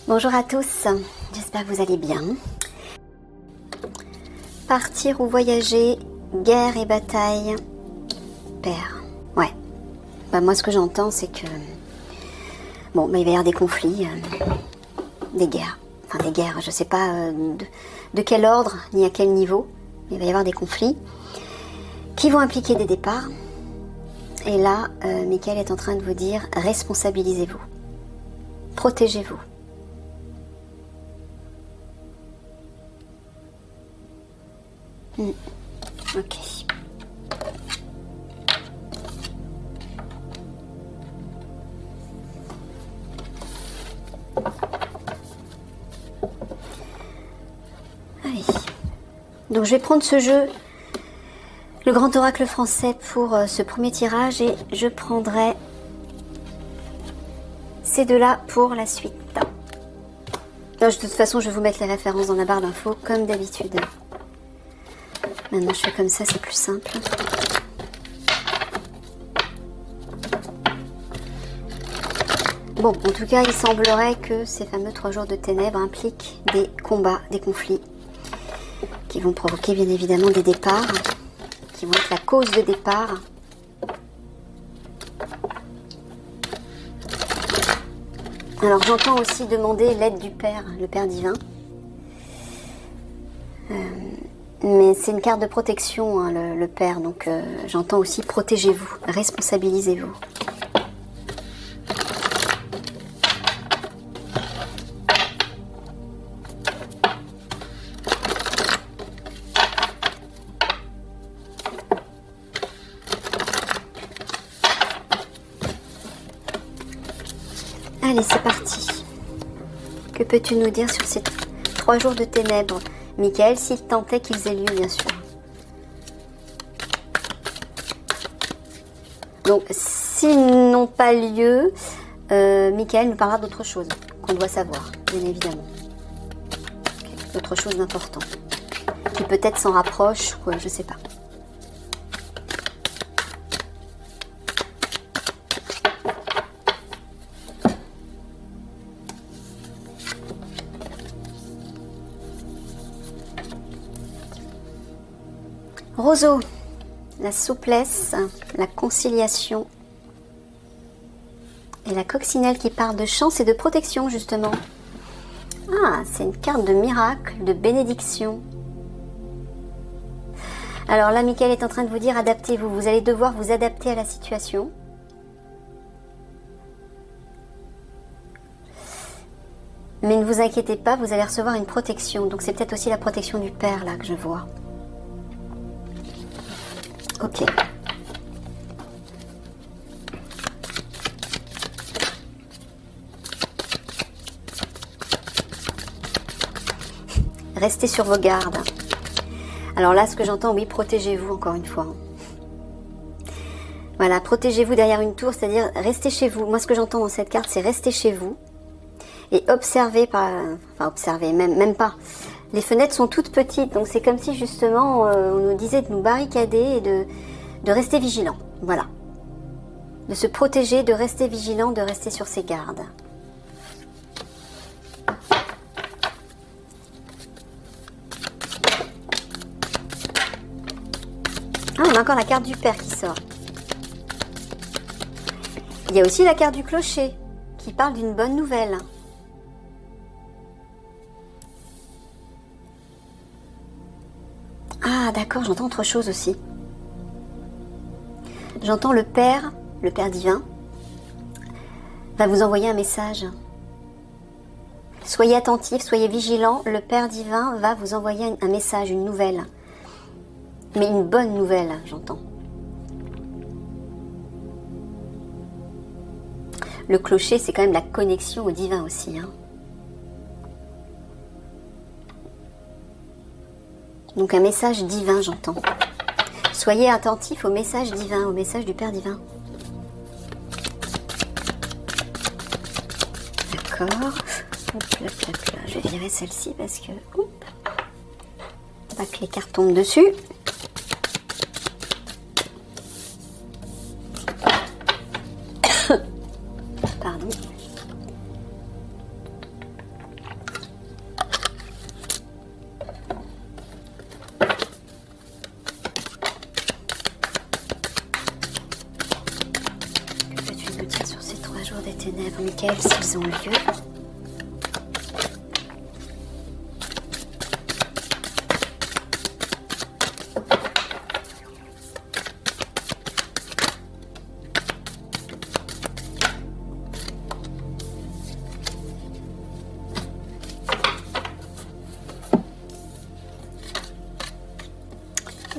Bonjour à tous, j'espère que vous allez bien. Partir ou voyager, guerre et bataille, père. Ouais. Bah moi ce que j'entends c'est que... Bon, bah, il va y avoir des conflits, des guerres. Enfin des guerres, je sais pas de quel ordre, ni à quel niveau. Mais il va y avoir des conflits qui vont impliquer des départs. Et là, Michael est en train de vous dire, responsabilisez-vous. Protégez-vous. Ok. Allez. Donc je vais prendre ce jeu, le grand oracle français pour ce premier tirage et je prendrai ces deux-là pour la suite. Non, de toute façon, je vais vous mettre les références dans la barre d'infos comme d'habitude. Maintenant, je fais comme ça, c'est plus simple. Bon, en tout cas, il semblerait que ces fameux 3 jours de ténèbres impliquent des combats, des conflits, qui vont provoquer bien évidemment des départs, qui vont être la cause de départ. Alors, j'entends aussi demander l'aide du Père, le Père divin. Mais c'est une carte de protection, hein, le Père, donc j'entends aussi protégez-vous, responsabilisez-vous. Allez, c'est parti. Que peux-tu nous dire sur ces 3 jours de ténèbres, Michael, s'il tentait qu'ils aient lieu, bien sûr. Donc, s'ils n'ont pas lieu, Michael nous parlera d'autre chose qu'on doit savoir, bien évidemment. Autre chose d'important. Qui peut-être s'en rapproche, ou je sais pas. Roseau, la souplesse, la conciliation et la coccinelle qui parle de chance et de protection justement. Ah, c'est une carte de miracle, de bénédiction. Alors là, Michael est en train de vous dire adaptez-vous, vous allez devoir vous adapter à la situation. Mais ne vous inquiétez pas, vous allez recevoir une protection. Donc c'est peut-être aussi la protection du Père là que je vois. Ok. Restez sur vos gardes. Alors là, ce que j'entends, oui, protégez-vous encore une fois. Voilà, protégez-vous derrière une tour, c'est-à-dire restez chez vous. Moi, ce que j'entends dans cette carte, c'est restez chez vous et observez, enfin observez, même pas. Les fenêtres sont toutes petites, donc c'est comme si justement on nous disait de nous barricader et de rester vigilant. Voilà. De se protéger, de rester vigilant, de rester sur ses gardes. Ah, on a encore la carte du Père qui sort. Il y a aussi la carte du clocher qui parle d'une bonne nouvelle. Ah d'accord, j'entends autre chose aussi. J'entends le Père divin, va vous envoyer un message. Soyez attentifs, soyez vigilants, le Père divin va vous envoyer un message, une nouvelle. Mais une bonne nouvelle, j'entends. Le clocher, c'est quand même la connexion au divin aussi, hein. Donc un message divin, j'entends. Soyez attentifs au message divin, au message du Père divin. D'accord. Hop, là. Je vais virer celle-ci parce que... Hop, pas que les cartes tombent dessus. Pardon. Michael s'ils ont lieu.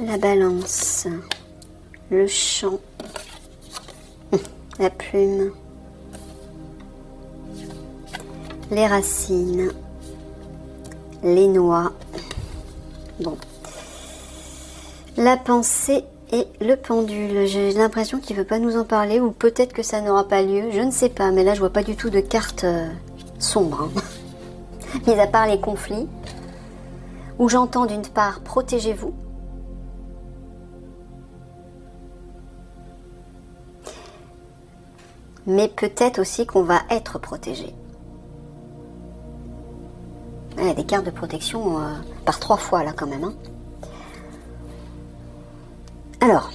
La balance, le chant, la plume, les racines, les noix, bon, la pensée et le pendule. J'ai l'impression qu'il ne veut pas nous en parler, ou peut-être que ça n'aura pas lieu, je ne sais pas, mais là je vois pas du tout de carte sombre, hein. Mis à part les conflits, où j'entends d'une part protégez-vous, mais peut-être aussi qu'on va être protégé. Il y a des cartes de protection par 3 fois là quand même, hein. Alors,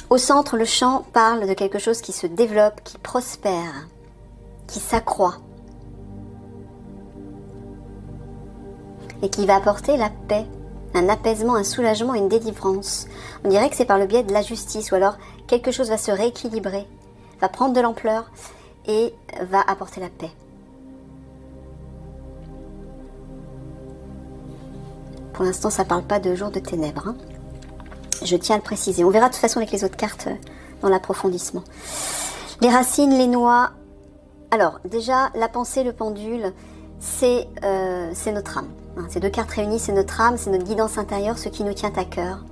au centre, le chant parle de quelque chose qui se développe, qui prospère, qui s'accroît. Et qui va apporter la paix, un apaisement, un soulagement, une délivrance. On dirait que c'est par le biais de la justice, ou alors quelque chose va se rééquilibrer, va prendre de l'ampleur et va apporter la paix. Pour l'instant, ça ne parle pas de jour de ténèbres, hein. Je tiens à le préciser. On verra de toute façon avec les autres cartes dans l'approfondissement. Les racines, les noix. Alors, déjà, la pensée, le pendule, c'est notre âme. Hein. Ces 2 cartes réunies, c'est notre âme, c'est notre guidance intérieure, ce qui nous tient à cœur.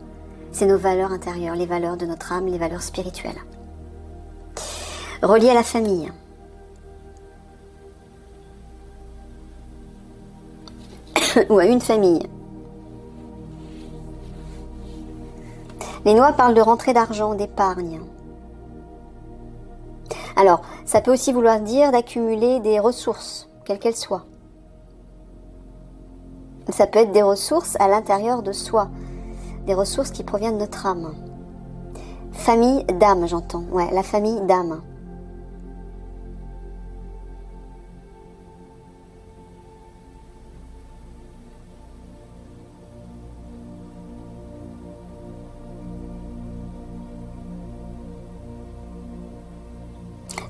C'est nos valeurs intérieures, les valeurs de notre âme, les valeurs spirituelles. Relié à la famille. Ou à une famille. Les noix parlent de rentrée d'argent, d'épargne. Alors, ça peut aussi vouloir dire d'accumuler des ressources, quelles qu'elles soient. Ça peut être des ressources à l'intérieur de soi, des ressources qui proviennent de notre âme. Famille d'âme, j'entends. Ouais, la famille d'âme.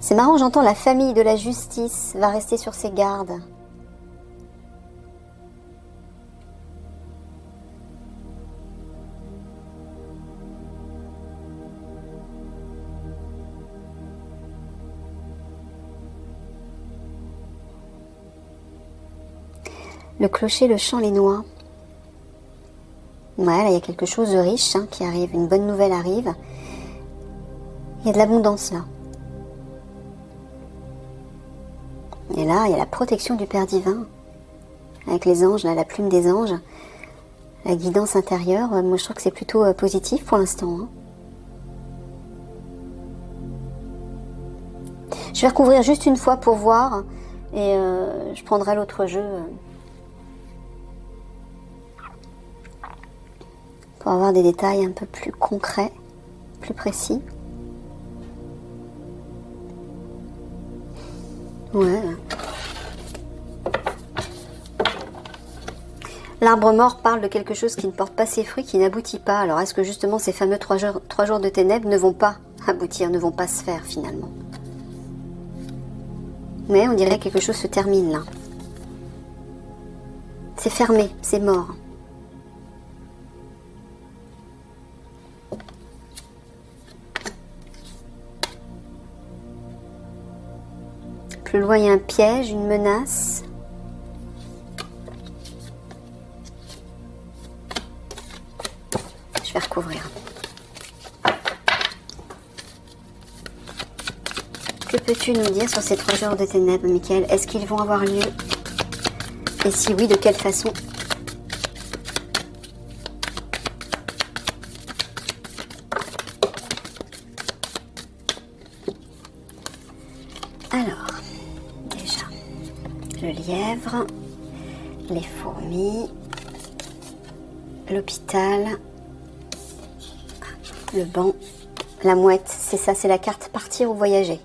C'est marrant, j'entends la famille de la justice va rester sur ses gardes. Le clocher, le chant, les noix. Ouais, là il y a quelque chose de riche qui arrive, une bonne nouvelle arrive. Il y a de l'abondance là. Et là, il y a la protection du Père divin, avec les anges, là, la plume des anges, la guidance intérieure. Moi, je trouve que c'est plutôt positif pour l'instant, hein. Je vais recouvrir juste une fois pour voir, et je prendrai l'autre jeu pour avoir des détails un peu plus concrets, plus précis. Ouais. L'arbre mort parle de quelque chose qui ne porte pas ses fruits, qui n'aboutit pas. Alors est-ce que justement ces fameux 3 jours de ténèbres ne vont pas aboutir, ne vont pas se faire finalement? Mais on dirait que quelque chose se termine là. C'est fermé, c'est mort. Plus loin, il y a un piège, une menace. Je vais recouvrir. Que peux-tu nous dire sur ces 3 jours de ténèbres, Michael? Est-ce qu'ils vont avoir lieu? Et si oui, de quelle façon? Alors, déjà, le lièvre, les fourmis, l'hôpital, le banc, la mouette, c'est ça, c'est la carte partir ou voyager.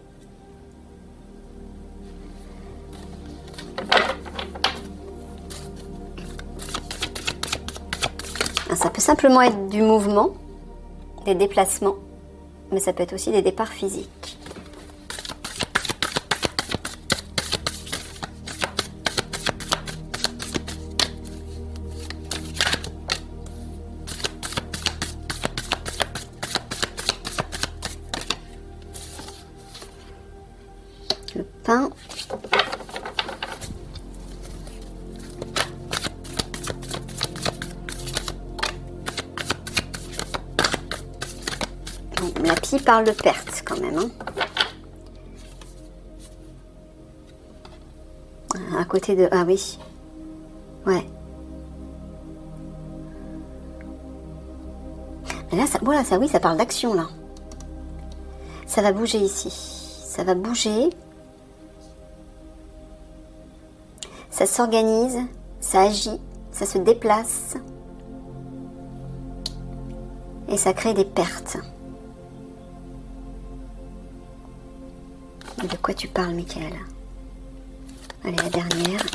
ça peut simplement être du mouvement, des déplacements, mais ça peut être aussi des départs physiques. Le pain. La pie parle de perte quand même. Hein. À côté de... Ah oui. Ouais. Mais là, voilà, ça, oui, ça parle d'action là. Ça va bouger ici. Ça va bouger. Ça s'organise. Ça agit. Ça se déplace. Et ça crée des pertes. De quoi tu parles, Michael? Allez, la dernière.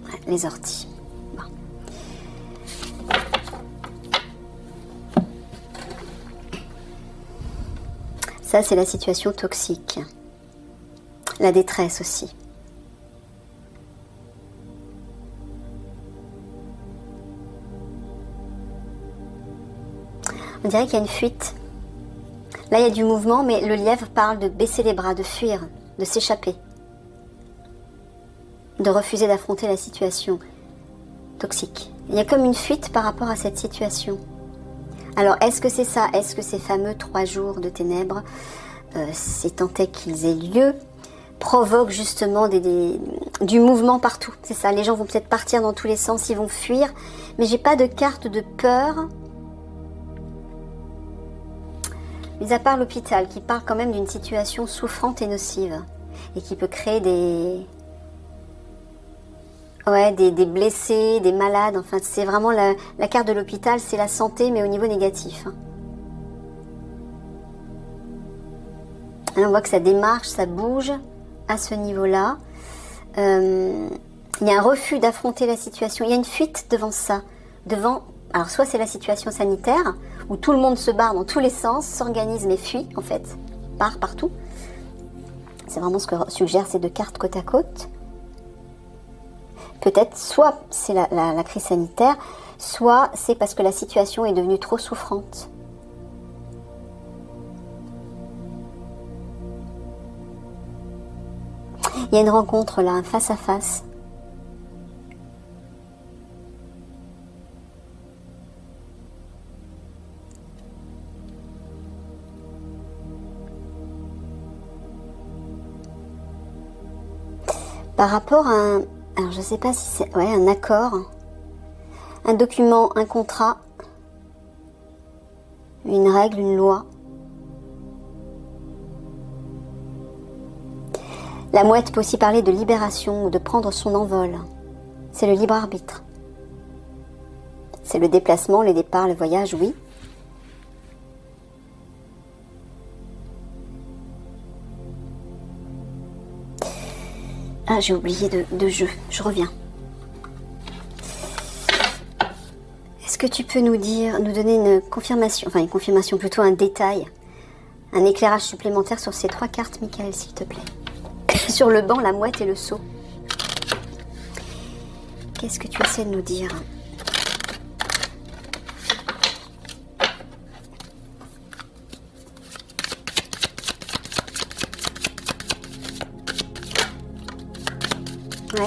Ouais, les orties. Bon. Ça, c'est la situation toxique. La détresse aussi. On dirait qu'il y a une fuite. Là, il y a du mouvement, mais le lièvre parle de baisser les bras, de fuir, de s'échapper, de refuser d'affronter la situation toxique. Il y a comme une fuite par rapport à cette situation. Alors, est-ce que c'est ça? Est-ce que ces fameux 3 jours de ténèbres, si tant est qu'ils aient lieu, provoquent justement du mouvement partout? C'est ça, les gens vont peut-être partir dans tous les sens, ils vont fuir, mais j'ai pas de carte de peur. Mis à part l'hôpital, qui parle quand même d'une situation souffrante et nocive, et qui peut créer des blessés, des malades, enfin c'est vraiment la carte de l'hôpital, c'est la santé, mais au niveau négatif. Alors on voit que ça démarche, ça bouge à ce niveau-là. Il y a un refus d'affronter la situation, il y a une fuite devant ça, alors soit c'est la situation sanitaire, où tout le monde se barre dans tous les sens, s'organise mais fuit en fait, part partout. C'est vraiment ce que suggèrent ces 2 cartes côte à côte. Peut-être soit c'est la crise sanitaire, soit c'est parce que la situation est devenue trop souffrante. Il y a une rencontre là, un face à face. Par rapport à alors je sais pas si c'est un accord, un document, un contrat, une règle, une loi. La mouette peut aussi parler de libération ou de prendre son envol. C'est le libre arbitre. C'est le déplacement, le départ, le voyage, oui. Ah, j'ai oublié de jeu. Je reviens. Est-ce que tu peux nous donner une confirmation, enfin une confirmation, plutôt un détail, un éclairage supplémentaire sur ces 3 cartes, Michael, s'il te plaît. Sur le banc, la mouette et le seau. Qu'est-ce que tu essaies de nous dire ? Ouais.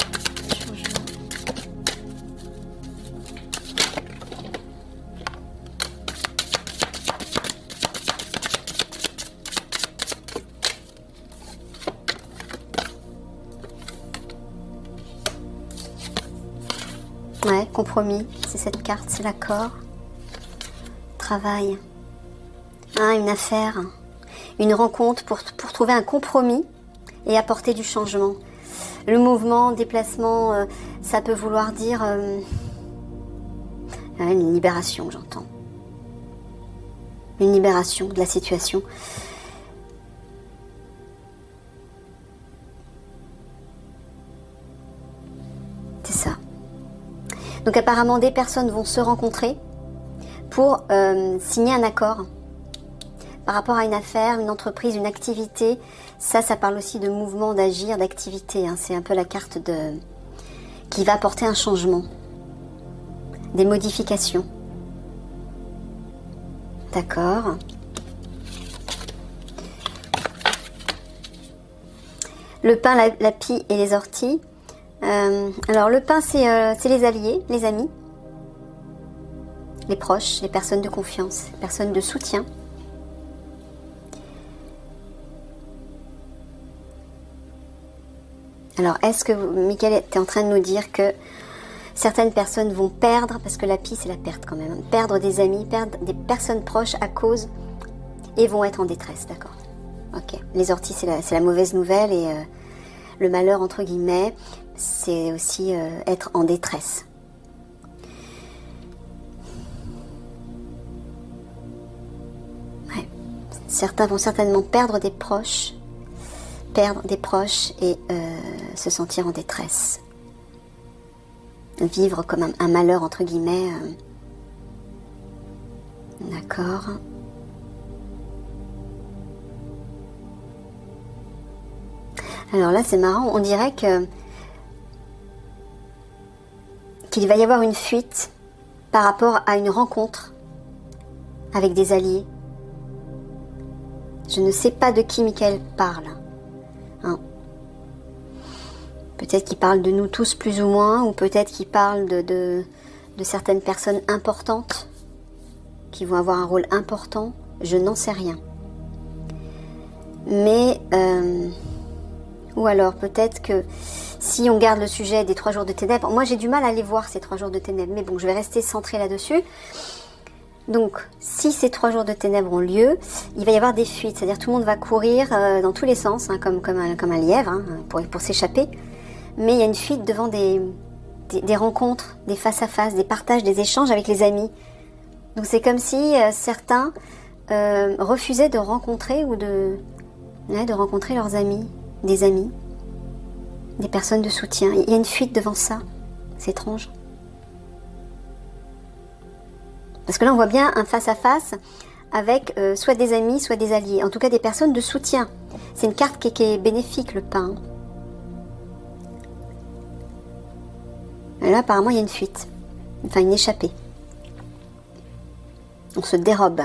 Ouais, compromis, c'est cette carte, c'est l'accord. Travail. Ah, une affaire. Une rencontre pour trouver un compromis et apporter du changement. Le mouvement, déplacement, ça peut vouloir dire une libération, j'entends. Une libération de la situation. C'est ça. Donc apparemment, des personnes vont se rencontrer pour signer un accord par rapport à une affaire, une entreprise, une activité. Ça parle aussi de mouvement, d'agir, d'activité. Hein. C'est un peu la carte qui va apporter un changement, des modifications. D'accord. Le pain, la pie et les orties. Alors le pain, c'est les alliés, les amis, les proches, les personnes de confiance, les personnes de soutien. Alors, est-ce que Michael est en train de nous dire que certaines personnes vont perdre, parce que la pie c'est la perte quand même, perdre des amis, perdre des personnes proches à cause, et vont être en détresse, d'accord. Ok, les orties c'est la mauvaise nouvelle, et le malheur entre guillemets, c'est aussi être en détresse. Ouais. Certains vont certainement perdre des proches et se sentir en détresse. Vivre comme un malheur entre guillemets. D'accord. Alors là c'est marrant, on dirait qu'il va y avoir une fuite par rapport à une rencontre avec des alliés. Je ne sais pas de qui Michael parle. Hein. Peut-être qu'il parle de nous tous plus ou moins, ou peut-être qu'il parle de certaines personnes importantes qui vont avoir un rôle important. Je n'en sais rien. Mais, ou alors peut-être que si on garde le sujet des 3 jours de ténèbres, moi j'ai du mal à aller voir ces 3 jours de ténèbres, mais bon, je vais rester centrée là-dessus. Donc, si ces 3 jours de ténèbres ont lieu, il va y avoir des fuites, c'est-à-dire tout le monde va courir dans tous les sens, hein, comme un lièvre, hein, pour s'échapper. Mais il y a une fuite devant des rencontres, des face-à-face, des partages, des échanges avec les amis. Donc c'est comme si certains refusaient de rencontrer de rencontrer leurs amis, des personnes de soutien. Il y a une fuite devant ça, c'est étrange. Parce que là, on voit bien un face-à-face avec soit des amis, soit des alliés. En tout cas, des personnes de soutien. C'est une carte qui est bénéfique, le pain. Et là, apparemment, il y a une fuite. Enfin, une échappée. On se dérobe.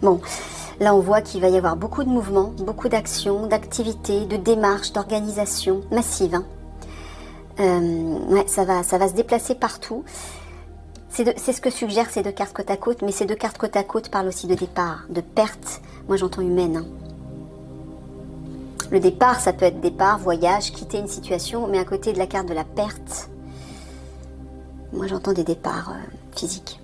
Bon, là, on voit qu'il va y avoir beaucoup de mouvements, beaucoup d'actions, d'activités, de démarches, d'organisations massives. Hein. Ouais, ça va se déplacer partout. C'est ce que suggèrent ces 2 cartes côte à côte, mais ces 2 cartes côte à côte parlent aussi de départ, de perte. Moi j'entends humaine. Hein. Le départ, ça peut être départ, voyage, quitter une situation, mais à côté de la carte de la perte, moi j'entends des départs physiques.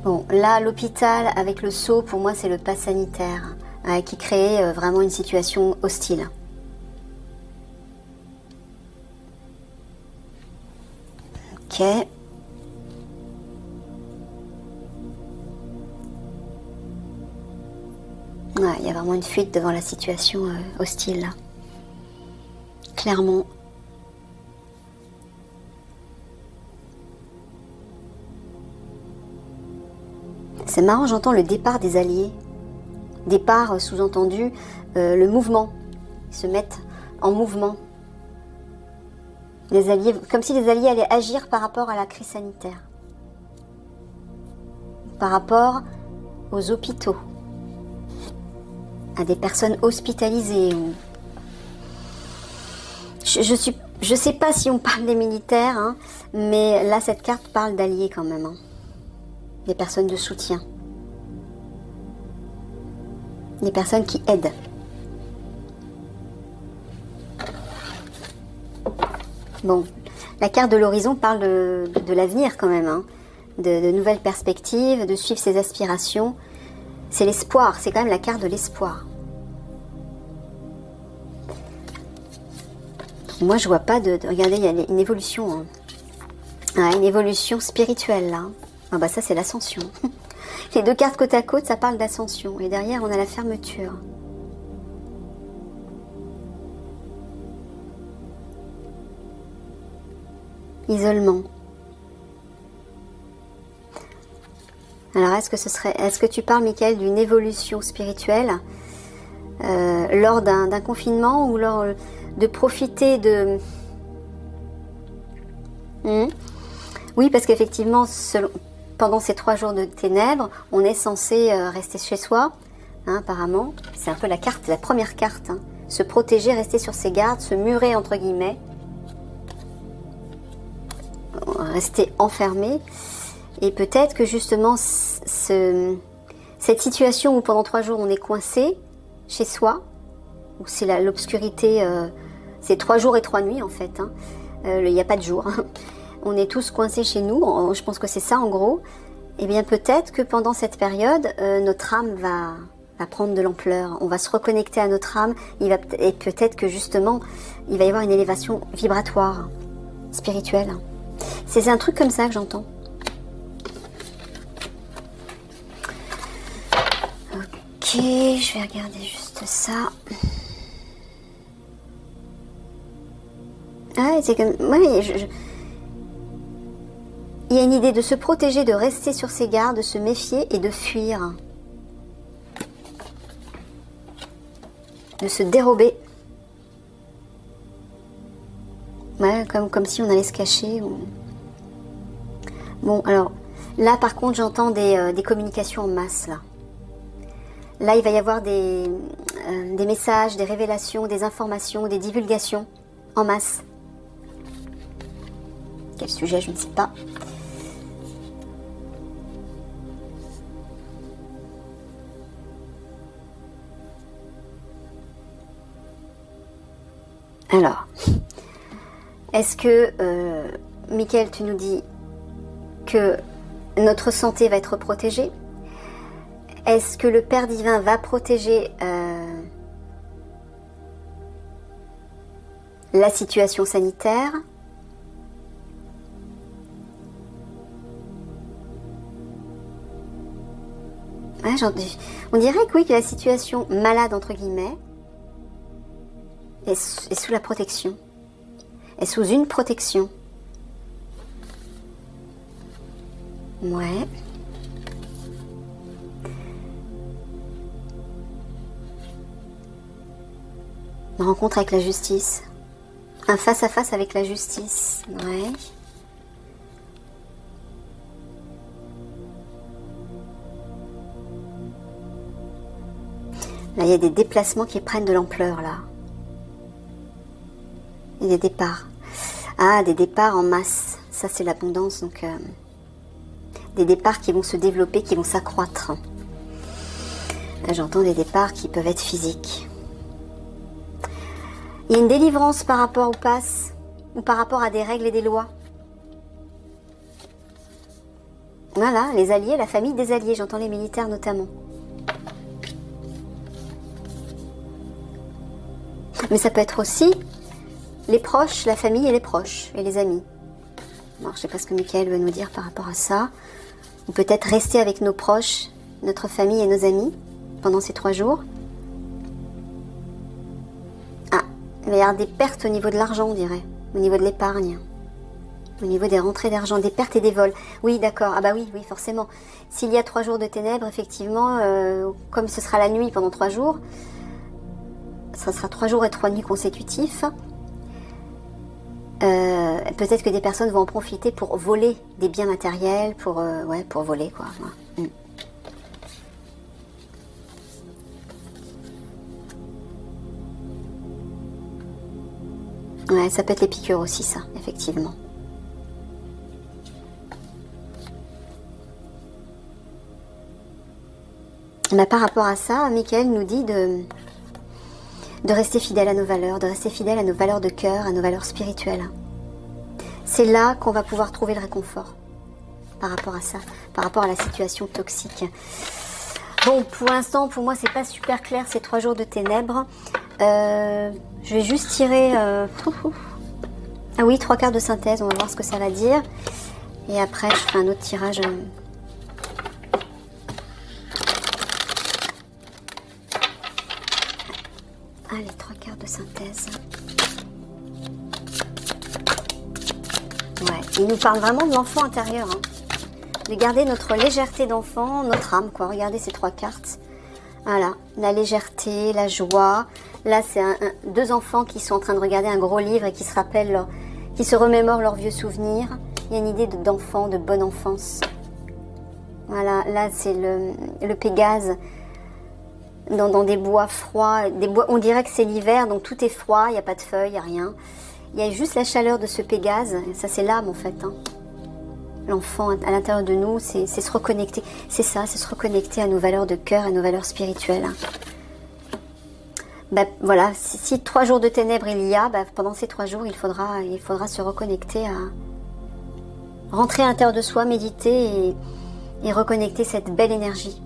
Bon, là, l'hôpital avec le sceau, pour moi, c'est le pass sanitaire qui crée vraiment une situation hostile. Ok. Ouais, il y a vraiment une fuite devant la situation hostile, là. Clairement. C'est marrant, j'entends le départ des alliés. Départ, sous-entendu, le mouvement. Ils se mettent en mouvement. Les alliés, comme si les alliés allaient agir par rapport à la crise sanitaire. Par rapport aux hôpitaux. À des personnes hospitalisées. Je sais pas si on parle des militaires, hein, mais là, cette carte parle d'alliés quand même. Hein. Des personnes de soutien. Des personnes qui aident. Bon, la carte de l'horizon parle de l'avenir quand même, hein, de nouvelles perspectives, de suivre ses aspirations. C'est l'espoir, c'est quand même la carte de l'espoir. Moi, je vois pas regardez, il y a une évolution. Hein. Ah, une évolution spirituelle, là. Ah bah ça, c'est l'ascension. Les deux cartes côte à côte, ça parle d'ascension. Et derrière, on a la fermeture. Isolement. Alors, est-ce que tu parles, Michael, d'une évolution spirituelle lors d'un confinement ou lors de profiter de... Oui, parce qu'effectivement, pendant ces 3 jours de ténèbres, on est censé rester chez soi, hein, apparemment. C'est un peu la première carte. Hein. Se protéger, rester sur ses gardes, se murer, entre guillemets. Rester enfermé. Et peut-être que justement, cette situation où pendant 3 jours on est coincé chez soi, où c'est l'obscurité, c'est 3 jours et 3 nuits en fait, hein. Il n'y a pas de jour. Hein. On est tous coincés chez nous, je pense que c'est ça en gros. Et bien peut-être que pendant cette période, notre âme va prendre de l'ampleur, on va se reconnecter à notre âme, et peut-être que justement, il va y avoir une élévation vibratoire, spirituelle. C'est un truc comme ça que j'entends. Ok, je vais regarder juste ça. Ah, c'est comme... Ouais, il y a une idée de se protéger, de rester sur ses gardes, de se méfier et de fuir. De se dérober. Ouais, comme si on allait se cacher. Ou... Bon, alors, là par contre, j'entends des communications en masse, là. Là, il va y avoir des messages, des révélations, des informations, des divulgations en masse. Quel sujet, je ne sais pas. Alors, est-ce que, Michael, tu nous dis que notre santé va être protégée? Est-ce que le Père Divin va protéger la situation sanitaire? Ouais, on dirait que oui, que la situation malade, entre guillemets, est sous la protection. Est sous une protection. Ouais. Une rencontre avec la justice. Un face-à-face avec la justice. Ouais. Là, il y a des déplacements qui prennent de l'ampleur, là. Et des départs. Ah, des départs en masse. Ça, c'est l'abondance, donc... des départs qui vont se développer, qui vont s'accroître. Là, j'entends des départs qui peuvent être physiques. Il y a une délivrance par rapport au pass, ou par rapport à des règles et des lois. Voilà, les alliés, la famille des alliés, j'entends les militaires notamment. Mais ça peut être aussi les proches, la famille et les proches, et les amis. Alors, je ne sais pas ce que Michael veut nous dire par rapport à ça. Ou peut-être rester avec nos proches, notre famille et nos amis, pendant ces 3 jours. Ah, il va y avoir des pertes au niveau de l'argent, on dirait. Au niveau de l'épargne. Au niveau des rentrées d'argent, des pertes et des vols. Oui, d'accord. Ah bah oui, forcément. S'il y a 3 jours de ténèbres, effectivement, comme ce sera la nuit pendant 3 jours, ça sera 3 jours et 3 nuits consécutifs. Peut-être que des personnes vont en profiter pour voler des biens matériels, pour voler, quoi. Ouais. Ouais, ça peut être les piqûres aussi, ça, effectivement. Mais par rapport à ça, Michael nous dit de rester fidèle à nos valeurs, de rester fidèle à nos valeurs de cœur, à nos valeurs spirituelles. C'est là qu'on va pouvoir trouver le réconfort par rapport à ça, par rapport à la situation toxique. Bon, pour l'instant, pour moi, c'est pas super clair ces 3 jours de ténèbres. Je vais juste tirer... Ah oui, 3 quarts de synthèse, on va voir ce que ça va dire. Et après, je ferai un autre tirage Ouais, il nous parle vraiment de l'enfant intérieur. Hein. De garder notre légèreté d'enfant, notre âme, quoi. Regardez ces 3 cartes. Voilà, la légèreté, la joie. Là, c'est deux enfants qui sont en train de regarder un gros livre et qui se rappellent, qui se remémorent leurs vieux souvenirs. Il y a une idée d'enfant, de bonne enfance. Voilà, là, c'est le Pégase dans des bois froids. On dirait que c'est l'hiver, donc tout est froid, il n'y a pas de feuilles, il n'y a rien. Il y a juste la chaleur de ce Pégase. Ça, c'est l'âme, en fait. Hein. L'enfant à l'intérieur de nous, c'est se reconnecter. C'est ça, c'est se reconnecter à nos valeurs de cœur, à nos valeurs spirituelles. Ben, voilà, si 3 jours de ténèbres il y a, ben, pendant ces 3 jours, il faudra se reconnecter à rentrer à l'intérieur de soi, méditer et reconnecter cette belle énergie.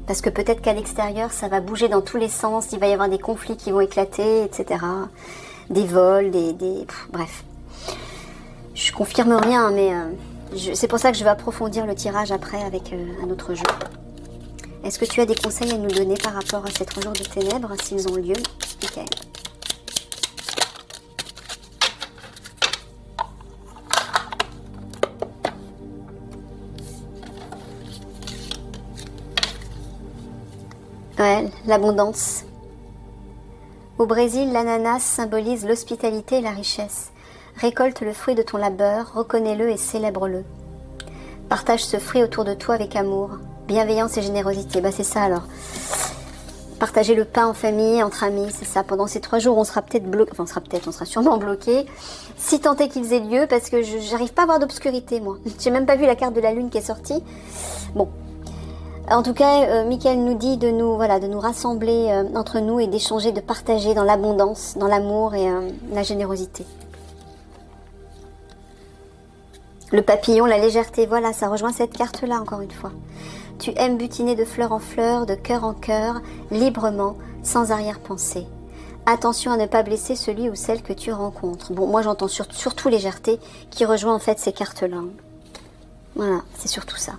Parce que peut-être qu'à l'extérieur, ça va bouger dans tous les sens, il va y avoir des conflits qui vont éclater, etc. Des vols, bref. Je confirme rien, mais c'est pour ça que je vais approfondir le tirage après avec un autre jeu. Est-ce que tu as des conseils à nous donner par rapport à ces 3 jours de ténèbres, s'ils ont lieu? Ok. Ouais, l'abondance. Au Brésil, l'ananas symbolise l'hospitalité et la richesse. Récolte le fruit de ton labeur, reconnais-le et célèbre-le. Partage ce fruit autour de toi avec amour, bienveillance et générosité. Bah c'est ça alors. Partager le pain en famille, entre amis, c'est ça. Pendant ces 3 jours, on sera peut-être bloqué, enfin on sera sûrement bloqué. Si tant est qu'ils aient lieu, parce que j'arrive pas à voir d'obscurité moi. J'ai même pas vu la carte de la lune qui est sortie. Bon. En tout cas, Michael nous dit de nous rassembler entre nous et d'échanger, de partager dans l'abondance, dans l'amour et la générosité. Le papillon, la légèreté, voilà, ça rejoint cette carte-là encore une fois. Tu aimes butiner de fleur en fleur, de cœur en cœur, librement, sans arrière-pensée. Attention à ne pas blesser celui ou celle que tu rencontres. Bon, moi j'entends surtout légèreté qui rejoint en fait ces cartes-là. Voilà, c'est surtout ça.